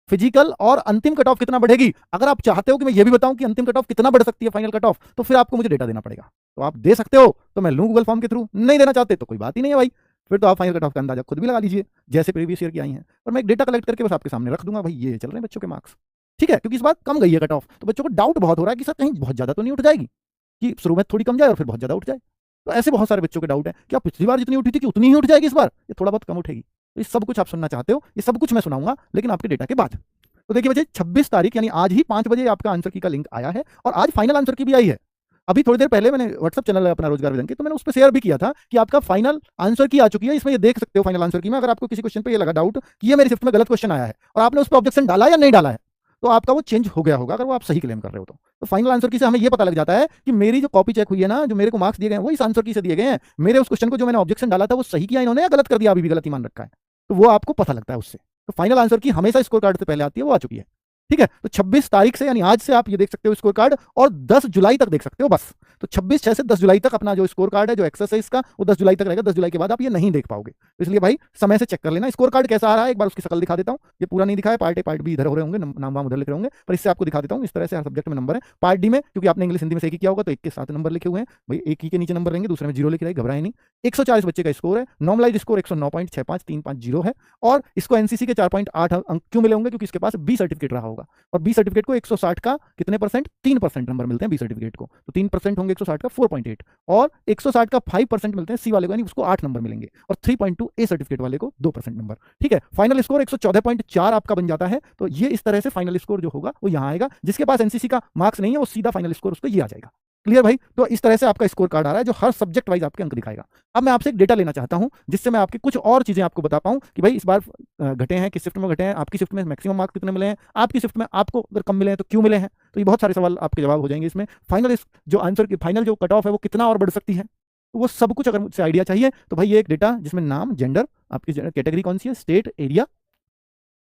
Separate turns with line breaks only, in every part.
Physical और अंतिम cut off कितना बढ़ेगी। अगर आप चाहते हो कि मैं ये भी बताऊं कि अंतिम कट ऑफ कितना बढ़ सकती है फाइनल कट ऑफ, तो फिर आपको मुझे डेटा देना पड़ेगा। तो आप दे सकते हो तो मैं लूं गूगल फॉर्म के थ्रू, नहीं देना चाहते तो कोई बात ही नहीं है भाई, फिर तो आप फाइनल कट ऑफ का अंदाजा खुद भी लगा लीजिए जैसे प्रीवियस ईयर की आई हैं। और मैं एक डेटा कलेक्ट करके बस आपके सामने रख दूंगा, भाई ये चल रहे हैं बच्चों के मार्क्स, ठीक है, क्योंकि इस बार कम गई है कट ऑफ, तो बच्चों को डाउट बहुत हो रहा है कि सर कहीं बहुत ज्यादा तो नहीं उठ जाएगी, कि शुरू में थोड़ी कम जाए और फिर बहुत ज्यादा उठ जाए। तो ऐसे बहुत सारे बच्चों के डाउट है कि आप पिछली बार जितनी उठी थी कि उतनी ही उठ जाएगी इस बार, ये थोड़ा बहुत कम उठेगी। तो ये सब कुछ आप सुनना चाहते हो, ये सब कुछ मैं सुनाऊंगा लेकिन आपके डेटा के बाद। तो देखिए बच्चे 26 तारीख यानी आज ही 5 बजे आपका आंसर की का लिंक आया है और आज फाइनल आंसर की भी आई है। अभी थोड़ी देर पहले मैंने व्हाट्सएप चैनल है अपना रोजगार विजन की, तो मैंने उस पर शेयर भी किया था कि आपका फाइनल आंसर की आ चुकी है। इसमें ये देख सकते हो फाइनल आंसर की में, अगर आपको किसी क्वेश्चन पे ये लगा डाउट कि ये मेरी शिफ्ट में गलत क्वेश्चन आया है और आपने उस पर ऑब्जेक्शन डाला या नहीं डाला है, तो आपका वो चेंज हो गया होगा अगर वो आप सही क्लेम कर रहे हो तो फाइनल आंसर की से हमें ये पता लग जाता है कि मेरी जो कॉपी चेक हुई है ना, जो मेरे को मार्क्स दिए गए हैं वो इस आंसर की से दिए गए हैं, मेरे उस क्वेश्चन को जो मैंने ऑब्जेक्शन डाला था वो सही किया इन्होंने या गलत कर दिया, अभी भी गलत ही मान रखा है, तो वो आपको पता लगता है उससे। तो फाइनल आंसर की हमेशा स्कोर कार्ड से पहले आती है, वो आ चुकी है, ठीक है। तो 26 तारीख से यानी आज से आप ये देख सकते हो स्कोर कार्ड, और 10 जुलाई तक देख सकते हो बस। तो 26/6 से 10 जुलाई तक अपना जो स्कोर कार्ड है, जो एक्सेस है इसका, वो 10 जुलाई तक रहेगा। 10 जुलाई के बाद आप ये नहीं देख पाओगे, तो इसलिए भाई समय से चेक कर लेना। स्कोर कार्ड कैसा आ रहा है एक बार उसकी शक्ल दिखा देता हूँ, ये पूरा नहीं दिखा है, पार्ट ए पार्ट बी इधर हो रहे होंगे, नाम वाम उधर लिख रहे होंगे, पर इससे आपको दिखा देता हूँ। इस तरह से हर सब्जेक्ट में नंबर है। पार्ट डी में क्योंकि आपने इंग्लिश हिंदी में से एक ही किया होगा तो एक के साथ नंबर लिखे हुए हैं भाई, एक ही के नीचे नंबर रहेंगे, दूसरे में जीरो लिखे रहे, घबराए नहीं। 140 बच्चे का स्कोर है, नॉर्मलाइज स्कोर 109.65350 है, और इसको एनसीसी के 4.8 अंक क्यों मिले होंगे, क्योंकि इसके पास बी सर्टिफिकेट रहा होगा, और बी सर्टिफिकेट को 160 का कितने परसेंट, 3% नंबर मिलते हैं बी सर्टिफिकेट को, तो 3% होंगे 160 का 4.8, और 160 का 5% मिलते हैं सी वाले को, यानी उसको 8 नंबर मिलेंगे, और 3.2 ए सर्टिफिकेट वाले को 2% नंबर, ठीक है। फाइनल स्कोर 114.4 आपका बन जाता है। तो ये इस तरह से फाइनल स्कोर जो होगा वो यहाँ आएगा। जिसके पास एनसीसी का मार्क्स नहीं है वो सीधा फाइनल स्कोर उसको ये आ जाएगा। क्लियर भाई। तो इस तरह से आपका स्कोर कार्ड आ रहा है जो हर सब्जेक्ट वाइज आपके अंक दिखाएगा। अब मैं आपसे एक डेटा लेना चाहता हूं जिससे मैं आपकी कुछ और चीजें आपको बता पाऊं कि भाई इस बार घटे हैं, किस शिफ्ट में घटे हैं, आपकी शिफ्ट में मैक्सिमम मार्क्स कितने मिले हैं, आपकी शिफ्ट में आपको अगर कम मिले हैं तो क्यों मिले हैं। तो ये बहुत सारे सवाल आपके जवाब हो जाएंगे इसमें। फाइनल जो आंसर की फाइनल जो कट ऑफ है वो कितना और बढ़ सकती है, तो वो सब कुछ अगर मुझसे आइडिया चाहिए तो भाई ये एक डेटा जिसमें नाम, जेंडर, आपकी कैटेगरी कौन सी है, स्टेट, एरिया,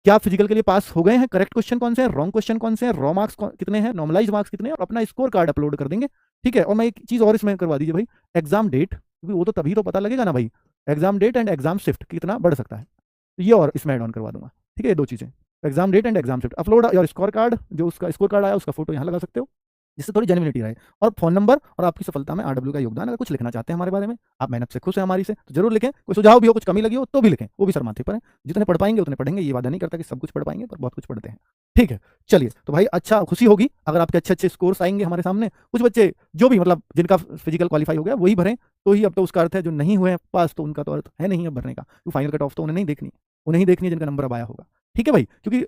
क्या आप फिजिकल के लिए पास हो गए हैं, करेक्ट क्वेश्चन कौन से हैं, रॉन्ग क्वेश्चन कौन से हैं, रॉ मार्क्स कितने हैं, नॉर्मलाइज मार्क्स कितने हैं, और अपना स्कोर कार्ड अपलोड कर देंगे, ठीक है। और मैं एक चीज और इसमें करवा दीजिए भाई, एग्जाम डेट, क्योंकि वो तो तभी तो पता लगेगा ना भाई, exam date and exam shift कितना बढ़ सकता है, तो ये और इसमें एड ऑन करवा दूंगा, ठीक है। ये दो चीजें, exam date and exam shift, upload और स्कोर कार्ड, जो उसका स्कोर कार्ड आया उसका फोटो यहाँ लगा सकते हो जिससे थोड़ी जेन्युइनिटी रहे, और फोन नंबर और आपकी सफलता में आरडब्ल्यू का योगदान। अगर कुछ लिखना चाहते हैं हमारे बारे में, आप मेहनत से खुश हैं हमारी से, तो जरूर लिखें। कोई सुझाव भी हो, कुछ कमी लगी हो तो भी लिखें, वो भी सर माथे पर है। जितने पढ़ पाएंगे उतने पढ़ेंगे, ये वादा नहीं करता कि सब कुछ पढ़ पाएंगे, पर बहुत कुछ पढ़ते हैं, ठीक है। चलिए, तो भाई अच्छा खुशी होगी अगर आपके अच्छे अच्छे स्कोर्स आएंगे हमारे सामने। कुछ बच्चे जो भी मतलब जिनका फिजिकल क्वालिफाई हो गया वही भरें, तो ही अब तो उसका अर्थ है, जो नहीं हुए पास तो उनका तो अर्थ है नहीं अब भरने का, तो फाइनल कट ऑफ तो उन्हें नहीं देखनी, उन्हें ही देखनी है जिनका नंबर अब आया होगा, ठीक है भाई। क्योंकि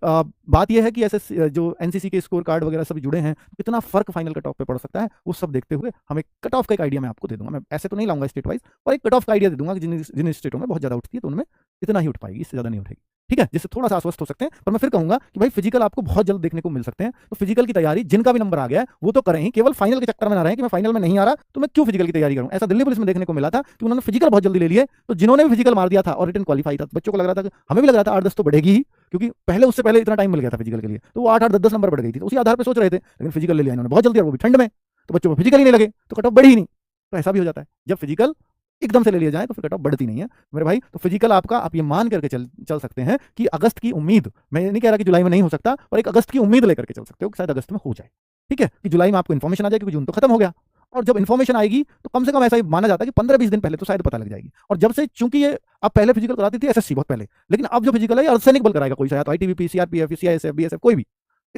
बात यह है कि ऐसे जो एनसीसी के स्कोर कार्ड वगैरह सब जुड़े हैं, कितना फर्क फाइनल कट ऑफ पे पड़ सकता है, वो सब देखते हुए हमें कट ऑफ का एक आइडिया मैं आपको दे दूंगा। मैं ऐसे तो नहीं लाऊंगा स्टेट वाइज, और एक कट ऑफ का आइडिया दे दूंगा कि जिन स्टेटों में बहुत ज्यादा उठती है तो उनमें इतना ही उठ पाएगी, इससे ज्यादा नहीं उठेगी, ठीक है, जिससे थोड़ा सा आश्वस्त हो सकते हैं। पर मैं फिर कहूंगा कि भाई फिजिकल आपको बहुत जल्द देखने को मिल सकते हैं, तो फिजिकल की तैयारी जिनका भी नंबर आ गया है वो तो करें ही, केवल फाइनल के चक्कर में ना रहे कि मैं फाइनल में नहीं आ रहा तो मैं क्यों फिजिकल की तैयारी करूं। ऐसा दिल्ली पुलिस में देखने को मिला था कि उन्होंने फिजिकल बहुत जल्दी ले लिए, तो जिन्होंने भी फिजिकल मार दिया था और रिटन क्वालिफाई था, बच्चों को लग रहा था, हमें भी लग रहा था 8-10 तो बढ़ेगी ही, क्योंकि पहले उससे पहले इतना टाइम मिल गया था फिजिकल के लिए, तो वो 8-8, 10-10 नंबर बढ़ गई थी, तो उसी आधार पर सोच रहे थे, लेकिन फिजिकल ले लिया इन्होंने बहुत जल्दी, और वो भी ठंड में, तो बच्चों को फिजिकल ही नहीं लगे तो कट ऑफ बढ़ी ही नहीं। तो ऐसा भी हो जाता है, जब फिजिकल एकदम से ले लिया जाए तो फिर कट ऑफ बढ़ती नहीं है मेरे भाई। तो फिजिकल आपका आप ये मान करके चल सकते हैं कि अगस्त की उम्मीद, मैं ये नहीं कह रहा कि जुलाई में नहीं हो सकता, पर एक अगस्त की उम्मीद लेकर के चल सकते हो कि शायद अगस्त में हो जाए, ठीक है, कि जुलाई में आपको इन्फॉर्मेशन आ जाए, क्योंकि जून तो खत्म हो गया, और जब इन्फॉर्मेशन आएगी तो कम से कम ऐसा ही माना जाता है कि 15-20 दिन पहले तो शायद पता लग जाएगी। और जब से चूंकि ये अब पहले फिजिकल कराती थी एसएससी बहुत पहले, लेकिन अब जो फिजिकल है अर्धसैनिक बल कराएगा कोई, शायद आईटीबीपी, सीआरपीएफ, सीआईएसएफ, बीएसएफ, कोई भी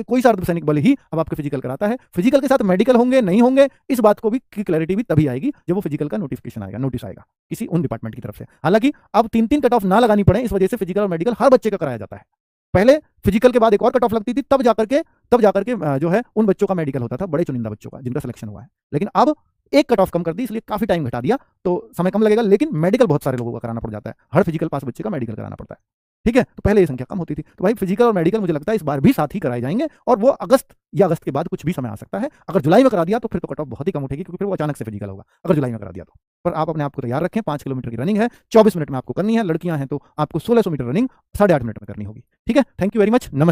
कोई सा अर्धसैनिक बल ही अब आपके फिजिकल कराता है। फिजिकल के साथ मेडिकल होंगे नहीं होंगे इस बात को भी की क्लैरिटी भी तभी आएगी जब वो फिजिकल का नोटिफिकेशन आएगा, नोटिस आएगा किसी उन डिपार्टमेंट की तरफ से। हालांकि अब 3-3 कट ऑफ ना लगानी पड़े, इस वजह से फिजिकल और मेडिकल हर बच्चे का कराया जाता है। पहले फिजिकल के बाद एक और कट ऑफ लगती थी, तब जाकर के जो है उन बच्चों का मेडिकल होता था, बड़े चुनिंदा बच्चों का जिनका सिलेक्शन हुआ है। लेकिन अब एक कट ऑफ कम कर दी, इसलिए काफी टाइम घटा दिया, तो समय कम लगेगा, लेकिन मेडिकल बहुत सारे लोगों का कराना पड़ जाता है, हर फिजिकल पास बच्चे का मेडिकल कराना पड़ता है, ठीक है। तो पहले ये संख्या कम होती थी, तो भाई फिजिकल और मेडिकल मुझे लगता है इस बार भी साथ ही कराए जाएंगे, और वो अगस्त या अगस्त के बाद कुछ भी समय आ सकता है। अगर जुलाई में करा दिया तो फिर तो कट ऑफ बहुत ही कम उठेगी, क्योंकि फिर वो अचानक से फिजिकल होगा अगर जुलाई में करा दिया तो। पर आप अपने आप को तैयार रखें, 5 किलोमीटर की रनिंग है, 24 मिनट में आपको करनी है, लड़कियां हैं तो आपको 1600 मीटर रनिंग 8.5 मिनट में करनी होगी, ठीक है। थैंक यू वेरी मच, नमस्ते।